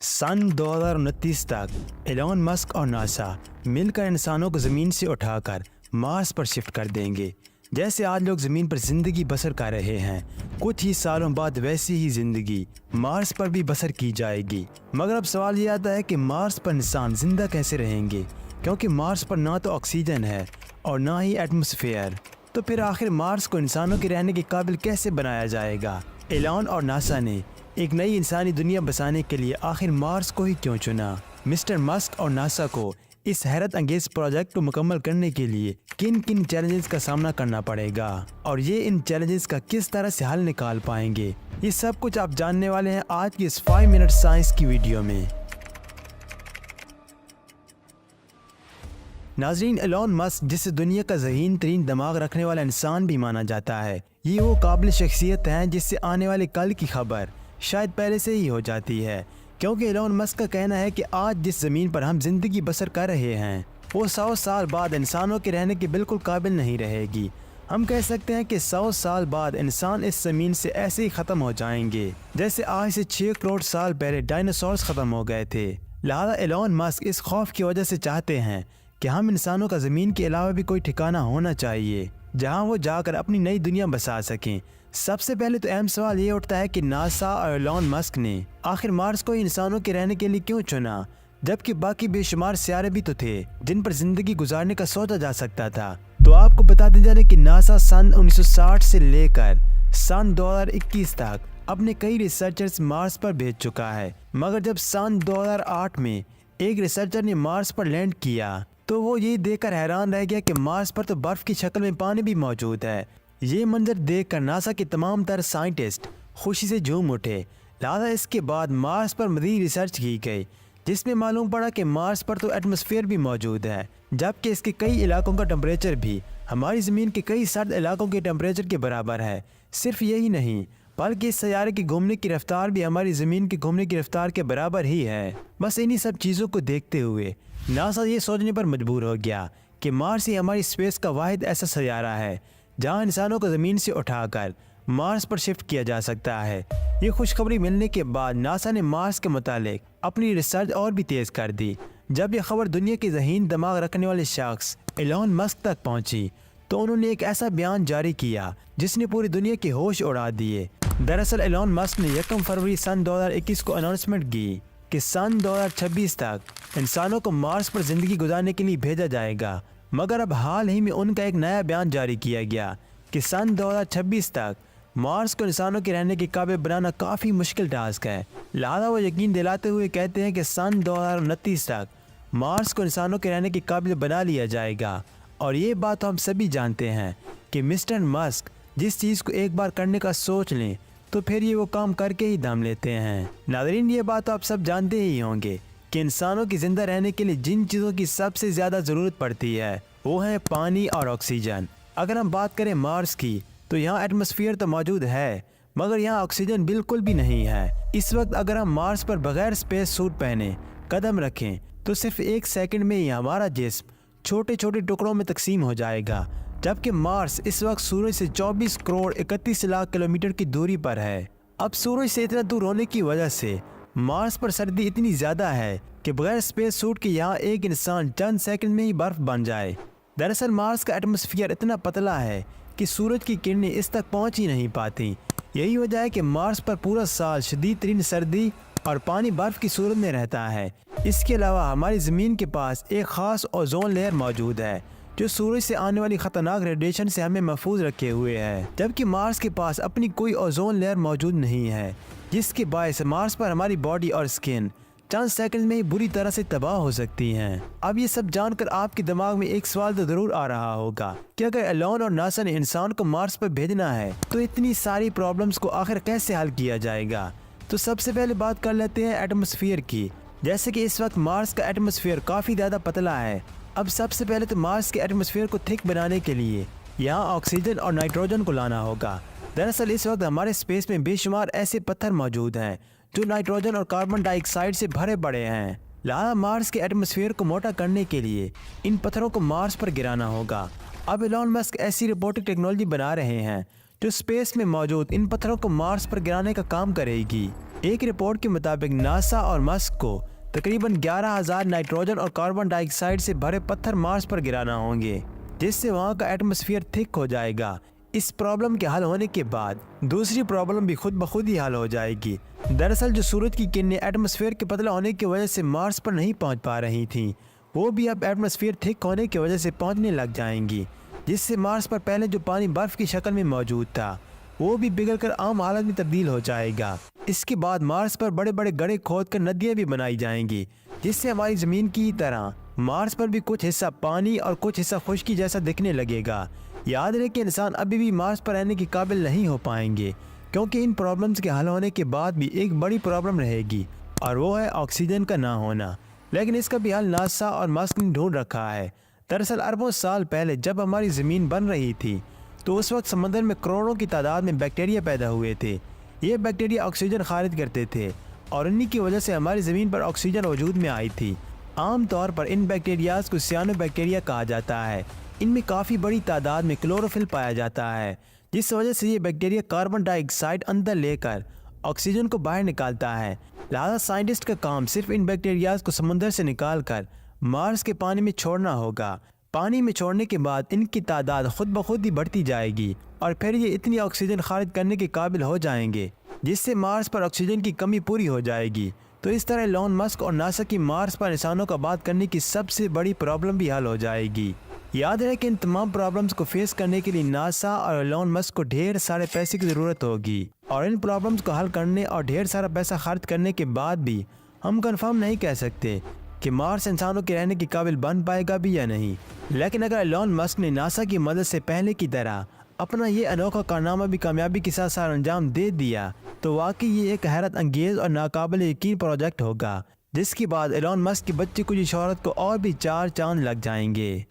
सन 2029 तक Elon Musk और NASA मिलकर इंसानों को ज़मीन से उठाकर मार्स पर शिफ्ट कर देंगे। जैसे आज लोग ज़मीन पर ज़िंदगी बसर कर रहे हैं, कुछ ही सालों बाद वैसी ही ज़िंदगी मार्स पर भी बसर की जाएगी। मगर अब सवाल ये आता है कि मार्स पर इंसान ज़िंदा कैसे रहेंगे, क्योंकि मार्स पर ना तो ऑक्सीजन है और ना ही एटमॉस्फेयर। तो फिर आखिर मार्स को इंसानों के रहने के काबिल कैसे बनाया जाएगा? एलॉन और नासा ने एक नई इंसानी दुनिया बसाने के लिए आखिर मार्स को ही क्यों चुना? मिस्टर मस्क और नासा को इस हैरत अंगेज प्रोजेक्ट को मुकम्मल करने के लिए किन किन चैलेंजेस का सामना करना पड़ेगा और ये इन चैलेंजेस का किस तरह से हल निकाल पाएंगे, ये सब कुछ आप जानने वाले हैं आज की इस 5 मिनट साइंस की वीडियो में। नाज़रीन, एलॉन मस्क, जिसे दुनिया का ज़हीन तरीन दिमाग रखने वाला इंसान भी माना जाता है, ये वो काबिल शख्सियत हैं जिससे आने वाले कल की खबर शायद पहले से ही हो जाती है। क्योंकि एलॉन मस्क का कहना है कि आज जिस ज़मीन पर हम जिंदगी बसर कर रहे हैं वो 100 साल बाद इंसानों के रहने के बिल्कुल काबिल नहीं रहेगी। हम कह सकते हैं कि 100 साल बाद इंसान इस ज़मीन से ऐसे ही ख़त्म हो जाएंगे जैसे आज से 6 करोड़ साल पहले डायनासोर्स ख़त्म हो गए थे। लिहाजा एलॉन मस्क इस खौफ की वजह से चाहते हैं कि हम इंसानों का ज़मीन के अलावा भी कोई ठिकाना होना चाहिए जहाँ वो जाकर अपनी नई दुनिया बसा सकें। सबसे पहले तो अहम सवाल ये उठता है कि नासा और एलॉन मस्क ने आखिर मार्स को इंसानों के रहने के लिए क्यों चुना, जबकि बाकी बेशुमार सियारे भी तो थे जिन पर जिंदगी गुजारने का सोचा जा सकता था। तो आपको बताते जाने कि नासा सन 1960 से लेकर सन 2021 तक अपने कई रिसर्चर्स मार्स पर भेज चुका है। मगर जब सन 2008 में एक रिसर्चर ने मार्स पर लैंड किया तो वो ये देखकर हैरान रह गया कि मार्स पर तो बर्फ की शक्ल में पानी भी मौजूद है। ये मंजर देखकर नासा के तमाम तर साइंटिस्ट खुशी से झूम उठे। लिहाजा इसके बाद मार्स पर मज़ीद रिसर्च की गई जिसमें मालूम पड़ा कि मार्स पर तो एटमॉस्फेयर भी मौजूद है, जबकि इसके कई इलाकों का टेम्परेचर भी हमारी ज़मीन के कई सर्द इलाकों के टेम्परेचर के बराबर है। सिर्फ यही नहीं बल्कि इस सैयारे की घूमने की रफ्तार भी हमारी ज़मीन की घूमने की रफ्तार के बराबर ही है। बस इन्हीं सब चीज़ों को देखते हुए नासा ये सोचने पर मजबूर हो गया कि मार्स ही हमारी स्पेस का वाहिद ऐसा सैयारा है जहां इंसानों को ज़मीन से उठाकर मार्स पर शिफ्ट किया जा सकता है। ये खुशखबरी मिलने के बाद नासा ने मार्स के मुतालिक अपनी रिसर्च और भी तेज़ कर दी। जब यह खबर दुनिया के ज़हीन दिमाग रखने वाले शख्स एलॉन मस्क तक पहुंची तो उन्होंने एक ऐसा बयान जारी किया जिसने पूरी दुनिया के होश उड़ा दिए। दरअसल एलॉन मस्क ने 1 फरवरी सन 2021 को अनाउंसमेंट की कि सन 2026 तक इंसानों को मार्स पर ज़िंदगी गुजारने के लिए भेजा जाएगा। मगर अब हाल ही में उनका एक नया बयान जारी किया गया कि सन 2026 तक मार्स को इंसानों के रहने के काबिल बनाना काफ़ी मुश्किल टास्क है। लिहाजा वो यकीन दिलाते हुए कहते हैं कि सन 2029 तक मार्स को इंसानों के रहने के काबिल बना लिया जाएगा। और ये बात तो हम सभी जानते हैं कि मिस्टर मस्क जिस चीज़ को एक बार करने का सोच लें तो फिर ये वो काम करके ही दम लेते हैं। नाज़रीन, ये बात तो आप सब जानते ही होंगे कि इंसानों की ज़िंदा रहने के लिए जिन चीज़ों की सबसे ज़्यादा ज़रूरत पड़ती है वो है पानी और ऑक्सीजन। अगर हम बात करें मार्स की तो यहाँ एटमॉस्फेयर तो मौजूद है मगर यहाँ ऑक्सीजन बिल्कुल भी नहीं है। इस वक्त अगर हम मार्स पर बगैर स्पेस सूट पहने कदम रखें तो सिर्फ 1 सेकंड में ही हमारा जिस्म छोटे छोटे टुकड़ों में तकसीम हो जाएगा, जबकि मार्स इस वक्त सूरज से 24 करोड़ 31 लाख किलोमीटर की दूरी पर है। अब सूरज से इतना दूर होने की वजह से मार्स पर सर्दी इतनी ज़्यादा है कि बगैर स्पेस सूट के यहाँ एक इंसान चंद सेकंड में ही बर्फ़ बन जाए। दरअसल मार्स का एटमॉस्फेयर इतना पतला है कि सूरज की किरणें इस तक पहुँच ही नहीं पाती। यही वजह है कि मार्स पर पूरा साल शदीद तरीन सर्दी और पानी बर्फ़ की सूरत में रहता है। इसके अलावा हमारी ज़मीन के पास एक ख़ास ओज़ोन लेयर मौजूद है जो सूरज से आने वाली ख़तरनाक रेडिएशन से हमें महफूज रखे हुए है, जबकि मार्स के पास अपनी कोई ओज़ोन लेयर मौजूद नहीं है, जिसके बायस मार्स पर हमारी बॉडी और स्किन चंद सेकंड में ही बुरी तरह से तबाह हो सकती हैं। अब ये सब जानकर आपके दिमाग में एक सवाल तो ज़रूर आ रहा होगा कि अगर एलॉन और नासा ने इंसान को मार्स पर भेजना है तो इतनी सारी प्रॉब्लम्स को आखिर कैसे हल किया जाएगा। तो सबसे पहले बात कर लेते हैं एटमॉस्फेयर की। जैसे कि इस वक्त मार्स का एटमॉस्फेयर काफ़ी ज़्यादा पतला है। अब सबसे पहले तो मार्स के एटमॉस्फेयर को थिक बनाने के लिए यहाँ ऑक्सीजन और नाइट्रोजन को लाना होगा। दरअसल इस वक्त हमारे स्पेस में बेशुमार ऐसे पत्थर मौजूद हैं जो नाइट्रोजन और कार्बन डाइऑक्साइड से भरे पड़े हैं। लिहाजा मार्स के एटमॉस्फेयर को मोटा करने के लिए इन पत्थरों को मार्स पर गिराना होगा। अब एलॉन मस्क ऐसी रोबोटिक टेक्नोलॉजी बना रहे हैं जो स्पेस में मौजूद इन पत्थरों को मार्स पर गिराने का काम करेगी। ایک رپورٹ کے مطابق ناسا اور ماسک کو تقریباً 11,000 نائٹروجن اور کاربن ڈائی آکسائڈ سے بھرے پتھر مارس پر گرانا ہوں گے، جس سے وہاں کا ایٹماسفیئر تھک ہو جائے گا۔ اس پرابلم کے حل ہونے کے بعد دوسری پرابلم بھی خود بخود ہی حل ہو جائے گی۔ دراصل جو سورج کی کرنیں ایٹماسفیئر کے پتلا ہونے کی وجہ سے مارس پر نہیں پہنچ پا رہی تھیں، وہ بھی اب ایٹماسفیئر تھک ہونے کی وجہ سے پہنچنے لگ جائیں گی، جس سے مارس پر پہلے جو پانی برف کی شکل میں موجود تھا وہ بھی پگھل کر عام حالت میں تبدیل ہو جائے گا۔ اس کے بعد مارس پر بڑے بڑے گڑھے کھود کر ندیاں بھی بنائی جائیں گی، جس سے ہماری زمین کی طرح مارس پر بھی کچھ حصہ پانی اور کچھ حصہ خشکی جیسا دکھنے لگے گا۔ یاد رہے کہ انسان ابھی بھی مارس پر رہنے کے قابل نہیں ہو پائیں گے، کیونکہ ان پرابلمز کے حل ہونے کے بعد بھی ایک بڑی پرابلم رہے گی، اور وہ ہے آکسیجن کا نہ ہونا۔ لیکن اس کا بھی حل ناسا اور ماسک نے ڈھونڈ رکھا ہے۔ دراصل اربوں سال پہلے جب ہماری زمین بن رہی تھی تو اس وقت سمندر میں کروڑوں کی تعداد میں بیکٹیریا پیدا ہوئے تھے۔ یہ بیکٹیریا آکسیجن خارج کرتے تھے اور انہی کی وجہ سے ہماری زمین پر آکسیجن وجود میں آئی تھی۔ عام طور پر ان بیکٹیریاز کو سیانو بیکٹیریا کہا جاتا ہے۔ ان میں کافی بڑی تعداد میں کلوروفل پایا جاتا ہے، جس وجہ سے یہ بیکٹیریا کاربن ڈائی آکسائڈ اندر لے کر آکسیجن کو باہر نکالتا ہے۔ لہذا سائنٹسٹ کا کام صرف ان بیکٹیریاز کو سمندر سے نکال کر مارس کے پانی میں چھوڑنا ہوگا۔ پانی میں چھوڑنے کے بعد ان کی تعداد خود بخود ہی بڑھتی جائے گی اور پھر یہ اتنی آکسیجن خارج کرنے کے قابل ہو جائیں گے جس سے مارس پر آکسیجن کی کمی پوری ہو جائے گی۔ تو اس طرح ایلون مسک اور ناسا کی مارس پر انسانوں کا آباد کرنے کی سب سے بڑی پرابلم بھی حل ہو جائے گی۔ یاد رہے کہ ان تمام پرابلمز کو فیس کرنے کے لیے ناسا اور ایلون مسک کو ڈھیر سارے پیسے کی ضرورت ہوگی، اور ان پرابلمز کو حل کرنے اور ڈھیر سارا پیسہ خرچ کرنے کے بعد بھی ہم کنفرم نہیں کہہ سکتے کہ مارس انسانوں کے رہنے کے قابل بن پائے گا بھی یا نہیں۔ لیکن اگر ایلون مسک نے ناسا کی مدد سے پہلے کی طرح اپنا یہ انوکھا کارنامہ بھی کامیابی کے ساتھ ساتھ انجام دے دیا تو واقعی یہ ایک حیرت انگیز اور ناقابل یقین پروجیکٹ ہوگا، جس کے بعد ایلون مسک کے بچے کو یہ شہرت کو اور بھی 4 چاند لگ جائیں گے۔